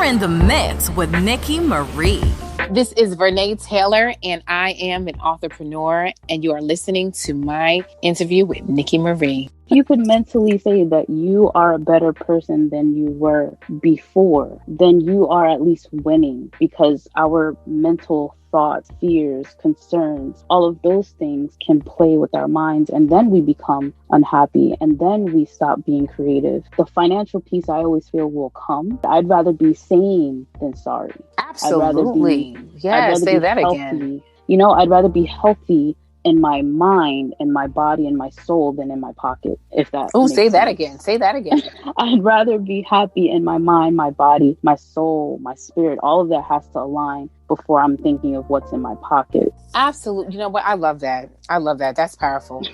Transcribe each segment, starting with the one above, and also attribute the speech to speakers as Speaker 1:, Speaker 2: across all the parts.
Speaker 1: You're in the mix with Nikimari.
Speaker 2: This is Vernae Taylor, and I am an Authorpreneur, and you are listening to my interview with Nikimari.
Speaker 3: You could mentally say that you are a better person than you were before, then you are at least winning, because our mental thoughts, fears, concerns, all of those things can play with our minds, and then we become unhappy, and then we stop being creative. The financial piece, I always feel, will come. I'd rather be sane than sorry.
Speaker 2: Absolutely. Yeah, say that
Speaker 3: healthy.
Speaker 2: again.
Speaker 3: You know, I'd rather be healthy in my mind and my body and my soul than in my pocket, if that
Speaker 2: say
Speaker 3: makes
Speaker 2: that
Speaker 3: sense.
Speaker 2: again. Say that again.
Speaker 3: I'd rather be happy in my mind, my body, my soul, my spirit. All of that has to align before I'm thinking of what's in my pocket.
Speaker 2: Absolutely. You know what? I love that. That's powerful.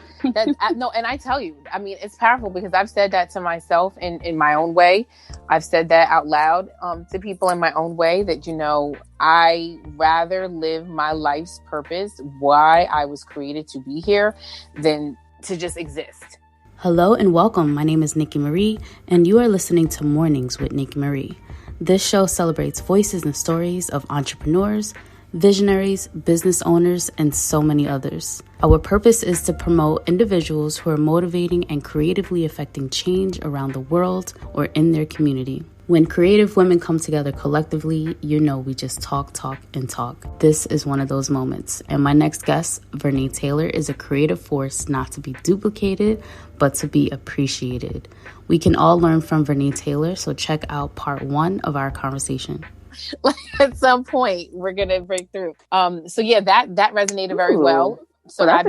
Speaker 2: No, and I tell you, I mean, it's powerful because I've said that to myself in my own way. I've said that out loud to people in my own way, that, you know, I rather live my life's purpose, why I was created to be here, than to just exist.
Speaker 4: Hello and welcome. My name is Nikimari, and you are listening to Mornings with Nikimari. This show celebrates voices and stories of entrepreneurs, visionaries, business owners, and so many others. Our purpose is to promote individuals who are motivating and creatively affecting change around the world or in their community. When creative women come together collectively, you know we just talk, and talk. This is one of those moments. And my next guest, Vernae Taylor, is a creative force not to be duplicated, but to be appreciated. We can all learn from Vernae Taylor, so check out part 1 of our conversation.
Speaker 2: At some point, we're going to break through. So yeah, that resonated very well. So
Speaker 3: well,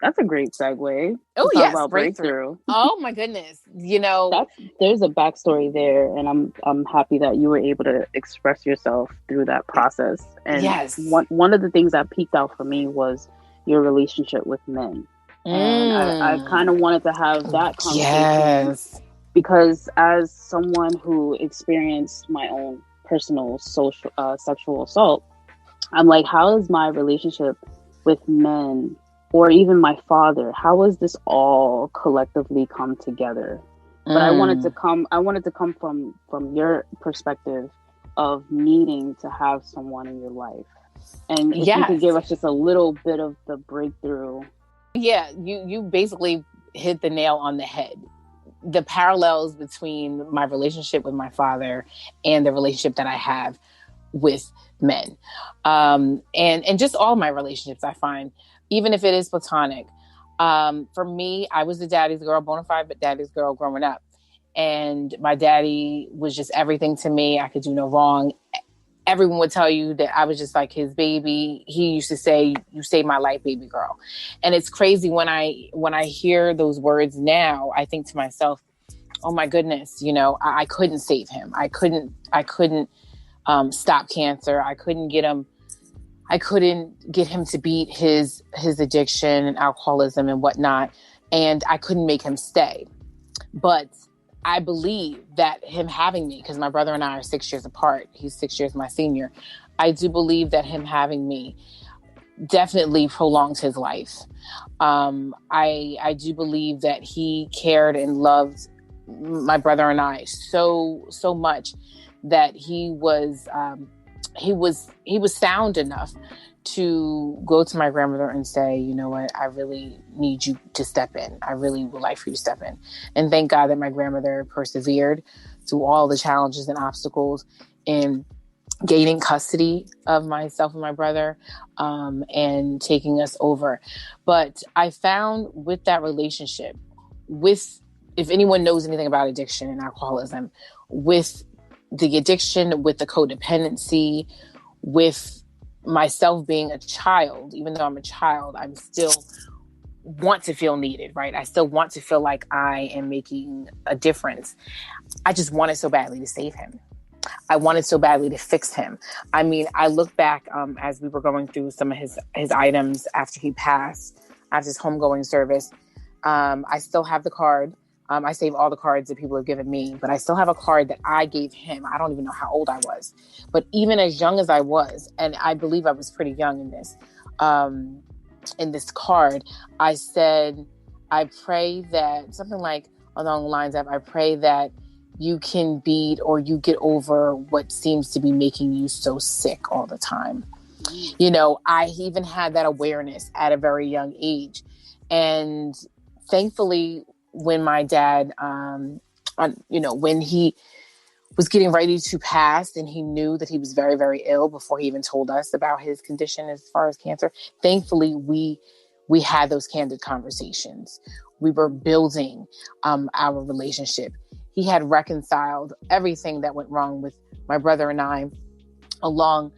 Speaker 3: that's a great segue.
Speaker 2: Oh yes,
Speaker 3: breakthrough.
Speaker 2: Oh my goodness, you know,
Speaker 3: there's a backstory there, and I'm happy that you were able to express yourself through that process. And
Speaker 2: yes,
Speaker 3: one of the things that peaked out for me was your relationship with men, and I kind of wanted to have that conversation.
Speaker 2: Yes,
Speaker 3: because as someone who experienced my own personal sexual assault, I'm like, how is my relationship with men, or even my father, how has this all collectively come together? But I wanted to come from your perspective of needing to have someone in your life, and if you could give us just a little bit of the breakthrough.
Speaker 2: Yeah, you basically hit the nail on the head. The parallels between my relationship with my father and the relationship that I have with men, and just all my relationships, I find, even if it is platonic. For me, I was the daddy's girl, bona fide, but daddy's girl growing up. And my daddy was just everything to me. I could do no wrong. Everyone would tell you that I was just like his baby. He used to say, "You saved my life, baby girl." And it's crazy when I hear those words now, I think to myself, oh my goodness, you know, I couldn't save him. I couldn't stop cancer. I couldn't get him to beat his addiction and alcoholism and whatnot. And I couldn't make him stay. But I believe that him having me, because my brother and I are 6 years apart, he's 6 years my senior, I do believe that him having me definitely prolonged his life. I do believe that he cared and loved my brother and I so much that he was sound enough to go to my grandmother and say, you know what, I really need you to step in. I really would like for you to step in. And thank God that my grandmother persevered through all the challenges and obstacles in gaining custody of myself and my brother, and taking us over. But I found with that relationship, if anyone knows anything about addiction and alcoholism, with the addiction, with the codependency, with myself being a child, even though I'm a child, I'm still want to feel needed, right? I still want to feel like I am making a difference. I just wanted so badly to save him. I wanted so badly to fix him. I mean, I look back as we were going through some of his items after he passed, after his homegoing service. I still have the card. I save all the cards that people have given me, but I still have a card that I gave him. I don't even know how old I was, but even as young as I was, and I believe I was pretty young in this card, I said, I pray that, something like along the lines of, I pray that you can beat or you get over what seems to be making you so sick all the time. You know, I even had that awareness at a very young age. And thankfully, when my dad, when he was getting ready to pass and he knew that he was very, very ill before he even told us about his condition as far as cancer, thankfully, we had those candid conversations. We were building our relationship. He had reconciled everything that went wrong with my brother and I, along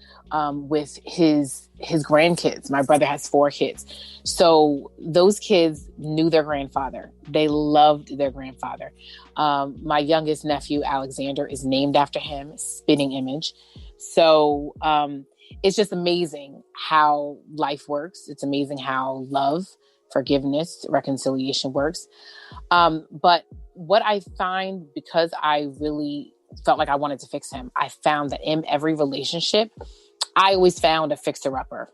Speaker 2: with his grandkids. My brother has 4 kids. So those kids knew their grandfather. They loved their grandfather. My youngest nephew, Alexander, is named after him, spitting image. So it's just amazing how life works. It's amazing how love, forgiveness, reconciliation works. But what I find, because I really felt like I wanted to fix him, I found that in every relationship, I always found a fixer-upper.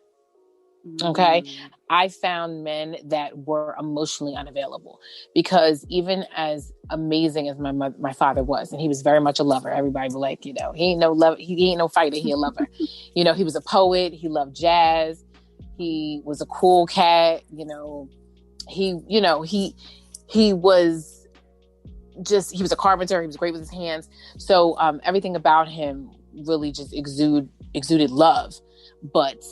Speaker 2: Okay. I found men that were emotionally unavailable, because even as amazing as my father was, and he was very much a lover, everybody was like, he ain't no lover, he ain't no fighter, he a lover. He was a poet. He loved jazz. He was a cool cat. He was a carpenter. He was great with his hands. So everything about him really just exuded love. But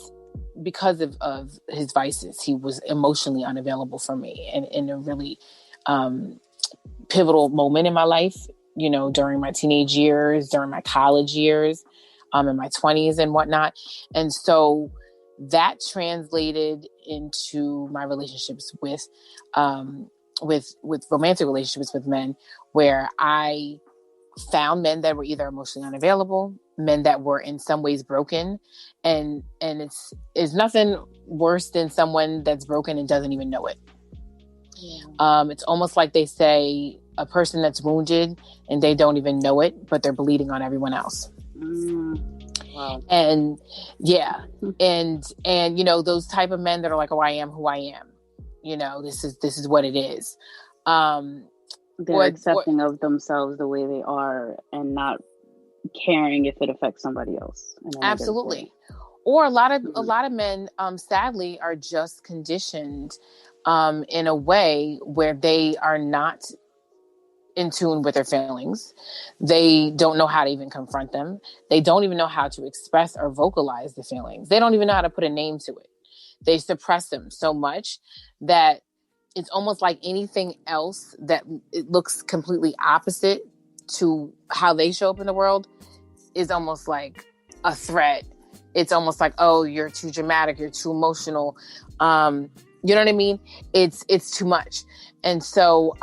Speaker 2: because of his vices, he was emotionally unavailable for me, and in a really pivotal moment in my life, during my teenage years, during my college years, in my 20s and whatnot. And so that translated into my relationships with romantic relationships with men, where I found men that were either emotionally unavailable, men that were in some ways broken, and it's nothing worse than someone that's broken and doesn't even know it. Yeah. It's almost like they say, a person that's wounded and they don't even know it, but they're bleeding on everyone else. Wow. And yeah, and those type of men that are like, oh, I am who I am. This is what it is.
Speaker 3: They're accepting of themselves the way they are and not caring if it affects somebody else.
Speaker 2: Absolutely. Or a lot of men, sadly, are just conditioned in a way where they are not in tune with their feelings. They don't know how to even confront them. They don't even know how to express or vocalize the feelings. They don't even know how to put a name to it. They suppress them so much that it's almost like anything else that it looks completely opposite to how they show up in the world is almost like a threat. It's almost like, oh, you're too dramatic, you're too emotional. You know what I mean? It's too much. And so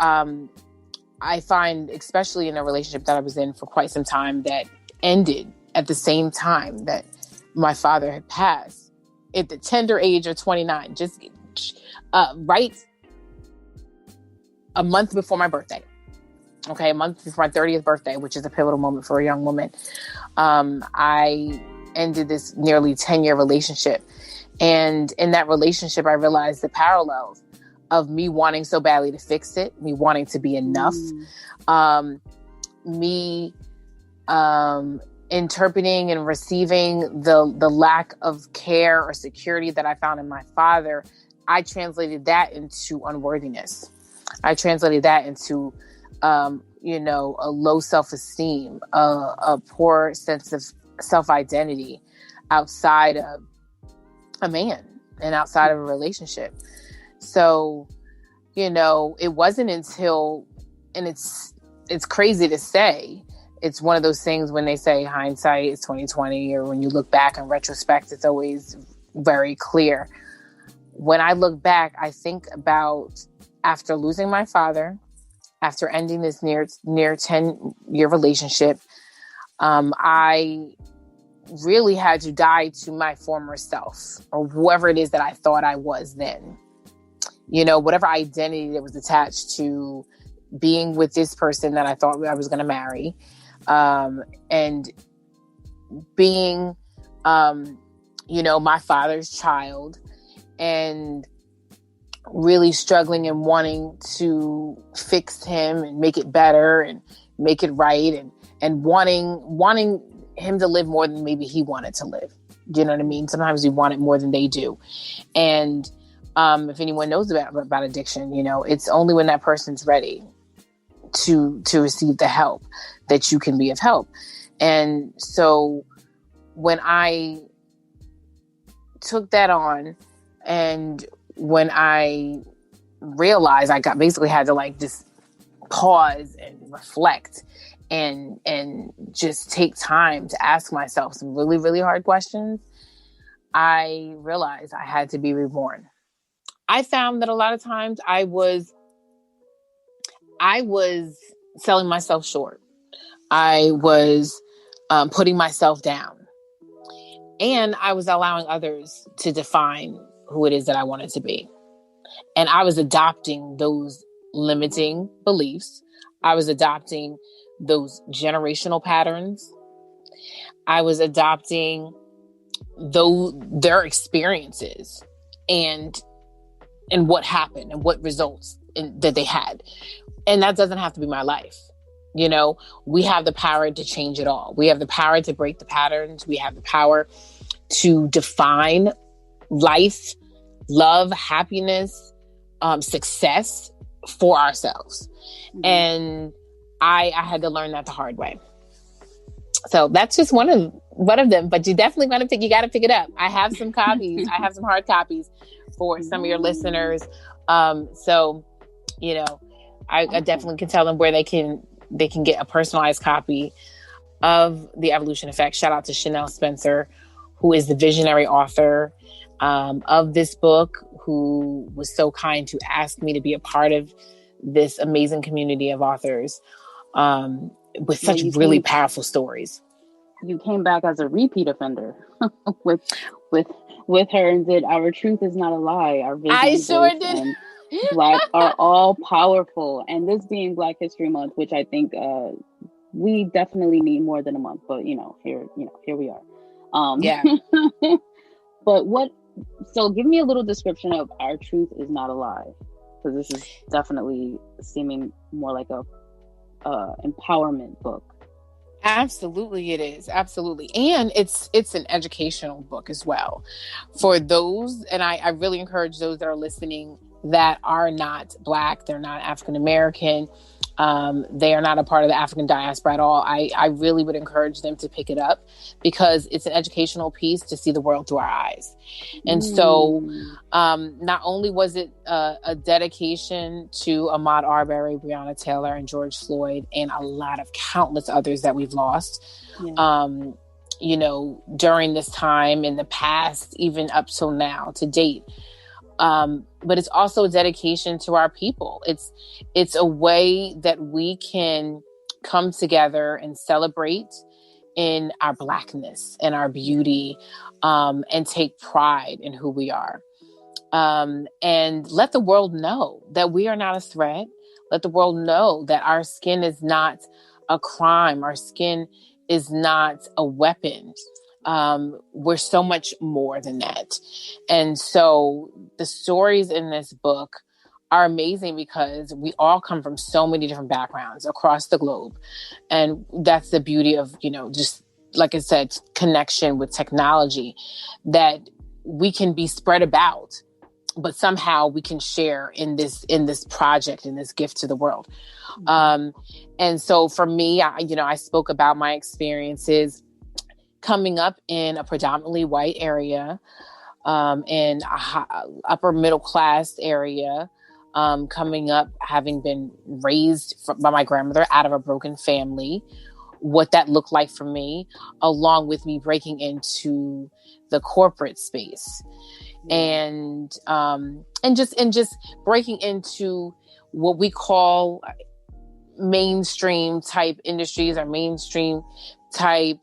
Speaker 2: I find, especially in a relationship that I was in for quite some time that ended at the same time that my father had passed at the tender age of 29, just right a month before my birthday. Okay, a month before my 30th birthday, which is a pivotal moment for a young woman. I ended this nearly 10-year relationship. And in that relationship, I realized the parallels of me wanting so badly to fix it, me wanting to be enough, me interpreting and receiving the lack of care or security that I found in my father. I translated that into unworthiness. I translated that into a low self-esteem, a poor sense of self-identity outside of a man and outside of a relationship. So, it wasn't until, and it's crazy to say, it's one of those things when they say hindsight is 20/20, or when you look back in retrospect, it's always very clear. When I look back, I think about after losing my father, after ending this near 10-year relationship, I really had to die to my former self, or whoever it is that I thought I was then. Whatever identity that was attached to being with this person that I thought I was going to marry, and being, my father's child, and really struggling and wanting to fix him and make it better and make it right, and wanting him to live more than maybe he wanted to live. Do you know what I mean? Sometimes we want it more than they do. And if anyone knows about addiction, it's only when that person's ready to receive the help that you can be of help. And so when I took that on, and when I realized I basically had to like just pause and reflect and just take time to ask myself some really, really hard questions, I realized I had to be reborn. I found that a lot of times I was selling myself short. I was putting myself down. And I was allowing others to define who it is that I wanted to be. And I was adopting those limiting beliefs. I was adopting those generational patterns. I was adopting their experiences and what happened and what results that they had. And that doesn't have to be my life. We have the power to change it all. We have the power to break the patterns. We have the power to define life, love, happiness, success for ourselves. Mm-hmm. And I had to learn that the hard way. So that's just one of them, but you definitely got to pick it up. I have some copies. I have some hard copies for some of your listeners. So, I definitely can tell them where they can get a personalized copy of The Evolution Effect. Shout out to Chanel Spencer, who is the visionary author of this book, who was so kind to ask me to be a part of this amazing community of authors with such really powerful stories.
Speaker 3: You came back as a repeat offender with her and did Our Truth Is Not a Lie. Our vision,
Speaker 2: I sure did.
Speaker 3: And Black are all powerful. And this being Black History Month, which I think we definitely need more than a month, but here we are.
Speaker 2: Yeah.
Speaker 3: So give me a little description of Our Truth Is Not a Lie, because this is definitely seeming more like a empowerment book.
Speaker 2: Absolutely, it is. Absolutely. And it's an educational book as well for those. And I really encourage those that are listening that are not Black, they're not African American, they are not a part of the African diaspora at all. I really would encourage them to pick it up, because it's an educational piece to see the world through our eyes. And so not only was it a dedication to Ahmaud Arbery, Breonna Taylor, and George Floyd, and a lot of countless others that we've lost, during this time, in the past, even up till now, to date. But it's also a dedication to our people. It's a way that we can come together and celebrate in our Blackness and our beauty, and take pride in who we are. And let the world know that we are not a threat. Let the world know that our skin is not a crime. Our skin is not a weapon. We're so much more than that. And so the stories in this book are amazing, because we all come from so many different backgrounds across the globe. And that's the beauty of, just like I said, connection with technology, that we can be spread about, but somehow we can share in this project, in this gift to the world. And so for me, I spoke about my experiences coming up in a predominantly white area, in a upper middle class area, coming up, having been raised by my grandmother out of a broken family, what that looked like for me, along with me breaking into the corporate space, and just breaking into what we call mainstream type industries, or mainstream type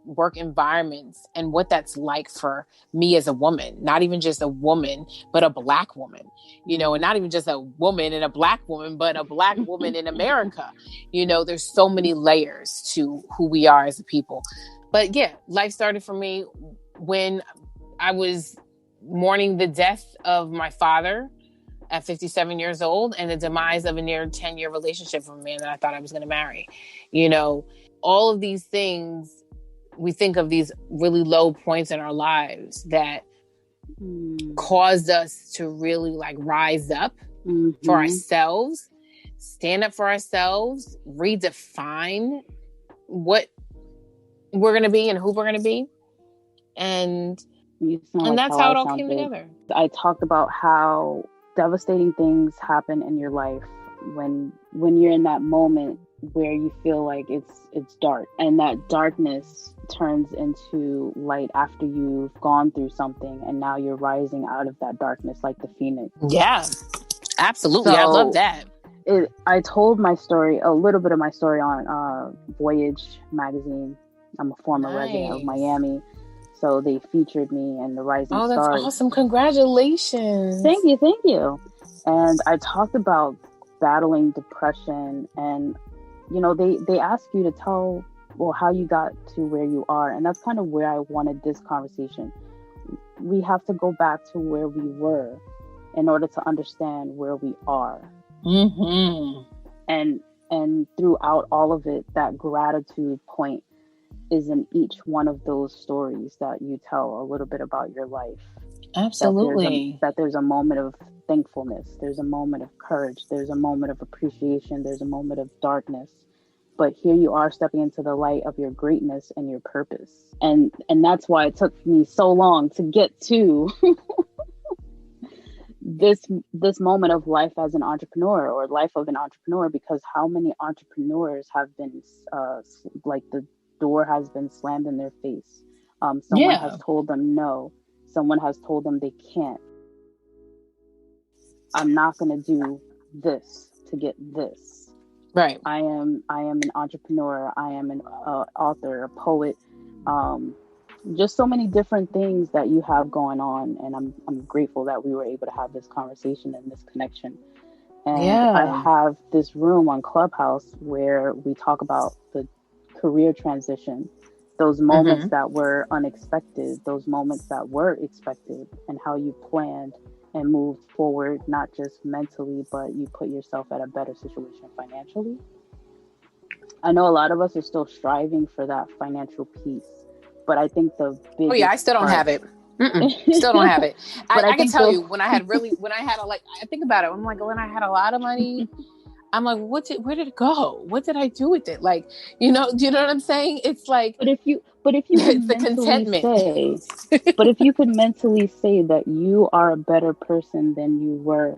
Speaker 2: work environments, and what that's like for me as a woman, not even just a woman, but a Black woman, and not even just a woman and a Black woman, but a Black woman in America. There's so many layers to who we are as a people. But yeah, life started for me when I was mourning the death of my father at 57 years old, and the demise of a near 10-year relationship from a man that I thought I was going to marry. You know, all of these things, we think of these really low points in our lives that caused us to really like rise up for ourselves, stand up for ourselves, redefine what we're going to be and who we're going to be. And that's how it all came together.
Speaker 3: I talked about how devastating things happen in your life when you're in that moment where you feel like it's dark, and that darkness turns into light after you've gone through something, and now you're rising out of that darkness like the phoenix.
Speaker 2: Yeah, absolutely. So, I love that.
Speaker 3: I told my story, a little bit of my story on Voyage magazine. I'm a former resident of Miami, so they featured me in the Rising Stars.
Speaker 2: Oh, that's awesome. Congratulations.
Speaker 3: Thank you. And I talked about battling depression, and you know, they ask you to tell how you got to where you are, and that's kind of where I wanted this conversation. We have to go back to where we were in order to understand where we are. And throughout all of it, that gratitude point is in each one of those stories that you tell a little bit about your life.
Speaker 2: Absolutely.
Speaker 3: That there's a moment of thankfulness, there's a moment of courage, there's a moment of appreciation, there's a moment of darkness. But here you are stepping into the light of your greatness and your purpose. And that's why it took me so long to get to this moment of life as an entrepreneur, or life of an entrepreneur, because how many entrepreneurs have been like the door has been slammed in their face. Someone has told them no. Someone has told them they can't. I'm not going to do this to get this.
Speaker 2: Right.
Speaker 3: I am an entrepreneur. I am an author, a poet. Just so many different things that you have going on, and I'm grateful that we were able to have this conversation and this connection. And I have this room on Clubhouse where we talk about the career transition, those moments that were unexpected, those moments that were expected, and how you planned and moved forward, not just mentally, but you put yourself at a better situation financially. I know a lot of us are still striving for that financial piece, but I think the biggest
Speaker 2: I still don't have it. Still don't have it. I can tell you, when I think about it, I'm like, when I had a lot of money, I'm like, where did it go? What did I do with it? Like, do you know what I'm saying? It's like,
Speaker 3: but if you it's the contentment. But if you could mentally say that you are a better person than you were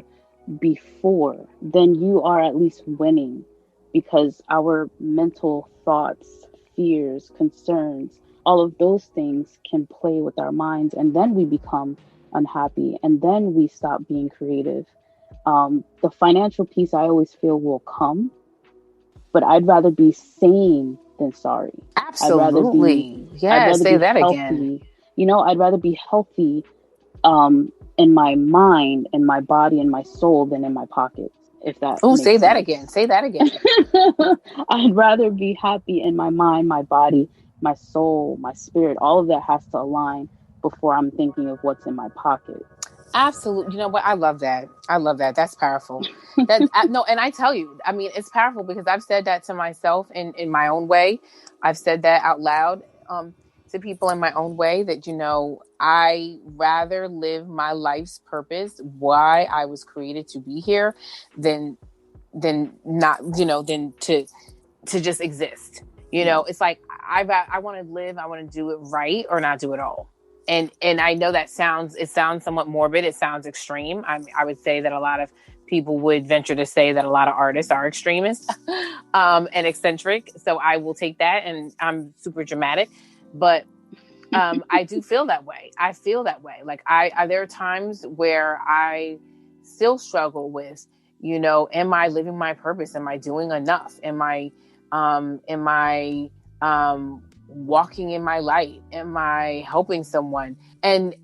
Speaker 3: before, then you are at least winning, because our mental thoughts, fears, concerns, all of those things can play with our minds, and then we become unhappy, and then we stop being creative. The financial piece, I always feel, will come, but I'd rather be sane than sorry.
Speaker 2: Absolutely. Say that
Speaker 3: healthy.
Speaker 2: Again.
Speaker 3: I'd rather be healthy in my mind and my body and my soul than in my pockets. If that.
Speaker 2: Oh, say that again. Say that again.
Speaker 3: I'd rather be happy in my mind, my body, my soul, my spirit. All of that has to align before I'm thinking of what's in my pocket.
Speaker 2: Absolutely. You know what? I love that. That's powerful. And I tell you, I mean, it's powerful because I've said that to myself in my own way. I've said that out loud to people in my own way, that, I rather live my life's purpose, why I was created to be here, than not, than to just exist. It's like, I want to live, I want to do it right or not do it all. And I know it sounds somewhat morbid. It sounds extreme. I would say that a lot of people would venture to say that a lot of artists are extremists and eccentric. So I will take that, and I'm super dramatic. But I do feel that way. I feel that way. Like there are times where I still struggle with, am I living my purpose? Am I doing enough? Am I walking in my light? Am I helping someone? And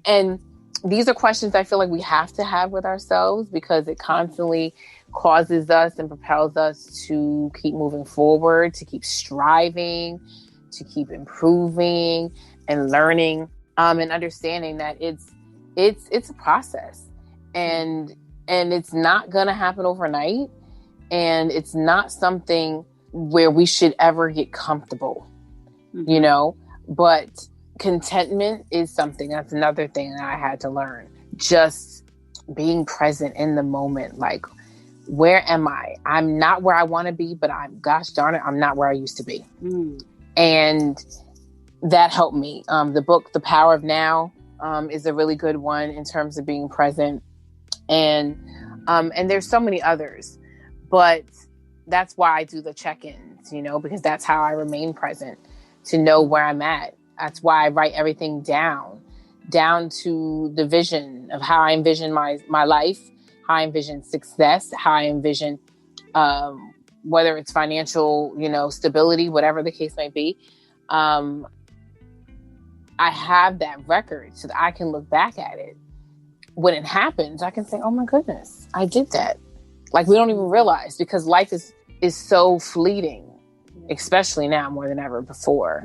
Speaker 2: these are questions I feel like we have to have with ourselves, because it constantly causes us and propels us to keep moving forward, to keep striving, to keep improving and learning, and understanding that it's a process. And And it's not going to happen overnight. And it's not something where we should ever get comfortable, you know, but contentment is something. That's another thing that I had to learn. Just being present in the moment. Like, where am I? I'm not where I want to be, but gosh darn it, I'm not where I used to be. And that helped me. The book, The Power of Now, is a really good one in terms of being present. And there's so many others, but that's why I do the check-ins, you know, because that's how I remain present, to know where I'm at. That's why I write everything down to the vision of how I envision my life, how I envision success, how I envision, whether it's financial, you know, stability, whatever the case may be. I have that record so that I can look back at it. When it happens, I can say, oh my goodness, I did that. Like, we don't even realize, because life is so fleeting, especially now more than ever before.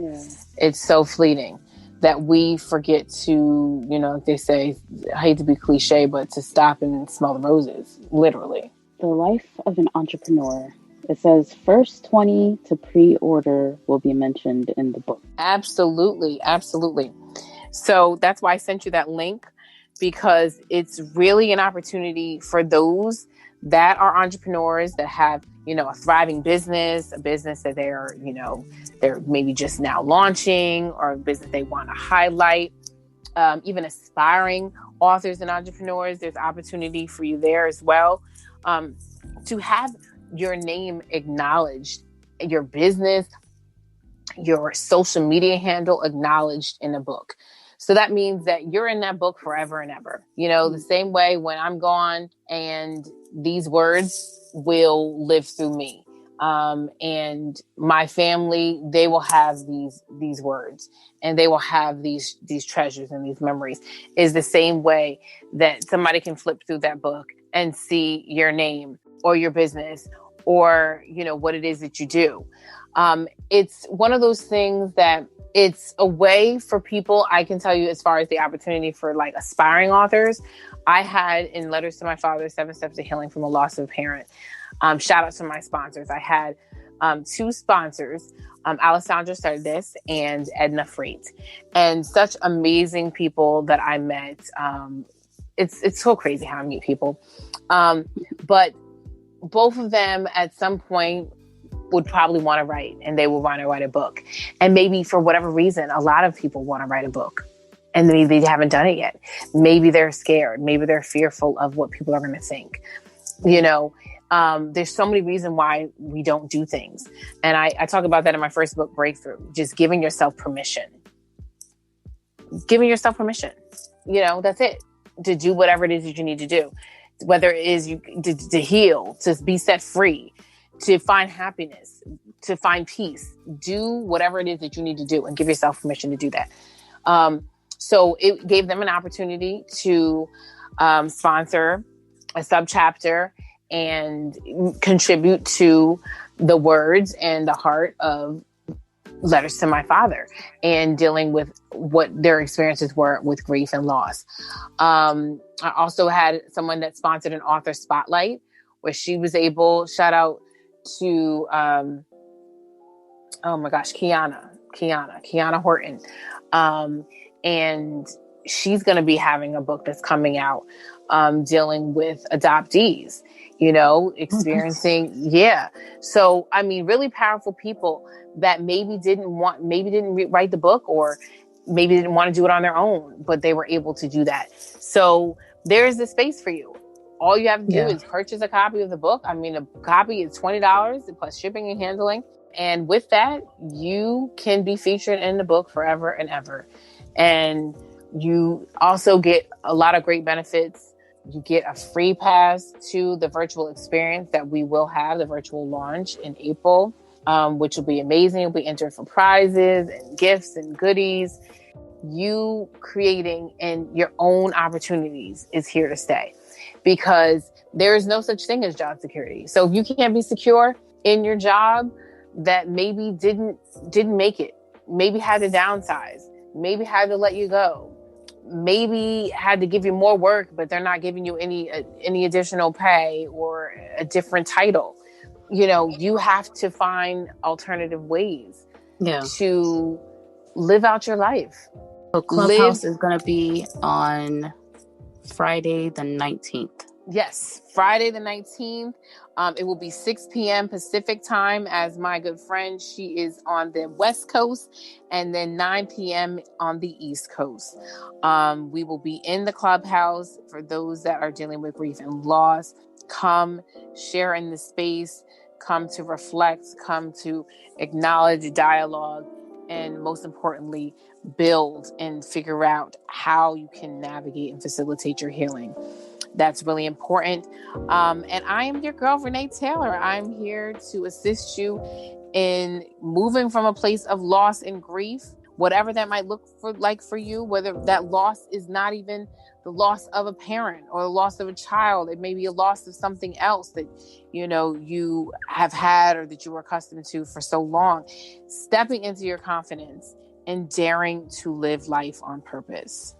Speaker 2: It's so fleeting that we forget to, you know, they say, I hate to be cliche, but to stop and smell the roses, literally.
Speaker 3: The life of an entrepreneur. It says first 20 to pre-order will be mentioned in the book.
Speaker 2: Absolutely. Absolutely. So that's why I sent you that link, because it's really an opportunity for those that are entrepreneurs that have, you know, a thriving business, a business that they're, you know, they're maybe just now launching, or a business they want to highlight. Even aspiring authors and entrepreneurs, there's opportunity for you there as well. To have your name acknowledged, your business, your social media handle acknowledged in a book. So that means that you're in that book forever and ever. You know, the same way when I'm gone, and these words will live through me. And my family, they will have these words, and they will have these treasures and these memories. Is the same way that somebody can flip through that book and see your name or your business, or, you know, what it is that you do. It's one of those things that it's a way for people. I can tell you, as far as the opportunity for like aspiring authors, I had in Letters to My Father, 7 Steps to Healing from the Loss of a Parent. Shout out to my sponsors. I had 2 sponsors, Alessandra Sardes and Edna Freight, and such amazing people that I met. It's so crazy how I meet people. But both of them at some point would probably want to write, and they will want to write a book. And maybe for whatever reason, a lot of people want to write a book, and maybe they haven't done it yet. Maybe they're scared. Maybe they're fearful of what people are going to think. You know, there's so many reasons why we don't do things. And I talk about that in my first book, Breakthrough, just giving yourself permission. Giving yourself permission. You know, that's it. To do whatever it is that you need to do. Whether it is you to heal, to be set free, to find happiness, to find peace. Do whatever it is that you need to do, and give yourself permission to do that. So it gave them an opportunity to sponsor a subchapter and contribute to the words and the heart of Letters to My Father, and dealing with what their experiences were with grief and loss. I also had someone that sponsored an author spotlight, where she was able, shout out to, oh my gosh, Kiana Horton. And she's going to be having a book that's coming out, dealing with adoptees, you know, experiencing, yeah. So, I mean, really powerful people that maybe didn't write the book, or maybe didn't want to do it on their own, but they were able to do that. So there's the space for you. All you have to do is purchase a copy of the book. I mean, a copy is $20 plus shipping and handling. And with that, you can be featured in the book forever and ever. And you also get a lot of great benefits. You get a free pass to the virtual experience that we will have, the virtual launch in April, which will be amazing. You'll be entered for prizes and gifts and goodies. You creating and your own opportunities is here to stay, because there is no such thing as job security. So if you can't be secure in your job that maybe didn't make it, maybe had to downsize, maybe had to let you go, maybe had to give you more work, but they're not giving you any additional pay or a different title. You know, you have to find alternative ways to live out your life.
Speaker 4: So Clubhouse is going to be on Friday the 19th.
Speaker 2: Yes, Friday the 19th. It will be 6 p.m. Pacific time, as my good friend, she is on the West Coast, and then 9 p.m. on the East Coast. We will be in the Clubhouse for those that are dealing with grief and loss. Come share in the space, come to reflect, come to acknowledge dialogue, and most importantly, build and figure out how you can navigate and facilitate your healing. That's really important. And I am your girl, Vernae Taylor. I'm here to assist you in moving from a place of loss and grief, whatever that might look like for you, whether that loss is not even the loss of a parent or the loss of a child. It may be a loss of something else that, you know, you have had or that you were accustomed to for so long. Stepping into your confidence and daring to live life on purpose.